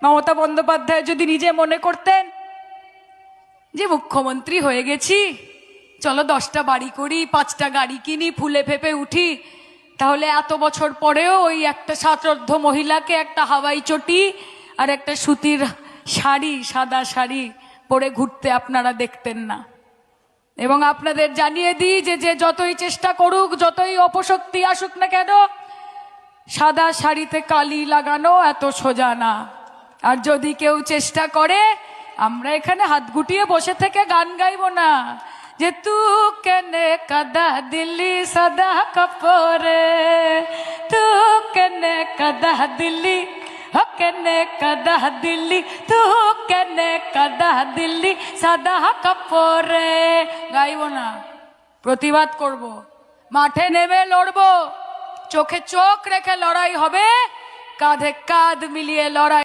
মমতা বন্দ্যোপাধ্যায় যদি নিজে মনে করতেন যে মুখ্যমন্ত্রী হয়ে গেছি, চলো 10টা বাড়ি করি, 5টা গাড়ি কিনি, ফুলে ফেপে উঠি, তাহলে এত বছর পরেও ওই একটা সাতর্ধ মহিলাকে একটা হাওয়াই চটি আর একটা সুতির শাড়ি, সাদা শাড়ি পরে ঘুরতে আপনারা দেখতেন না। এবং আপনাদের জানিয়ে দিই যে যতই চেষ্টা করুক, যতই অপশক্তি আসুক না কেন, সাদা শাড়িতে কালি লাগানো এত সোজা না। আর যদি কেউ চেষ্টা করে, আমরা এখানে হাত গুটিয়ে বসে থেকে গান গাইবো না যে তু কেনে কাদা দিল্লি সাদা কাপড়ে, তু কেনে কাদা দিল্লি, কেনে কাদা দিল্লি, তু কেনে কাদা দিল্লি সাদা কাপড়ে। গাইবো না, প্রতিবাদ করব, মাঠে নেমে লড়বো, চোখে চোখ রেখে লড়াই হবে, কাঁধে কাঁধ মিলিয়ে লড়াই।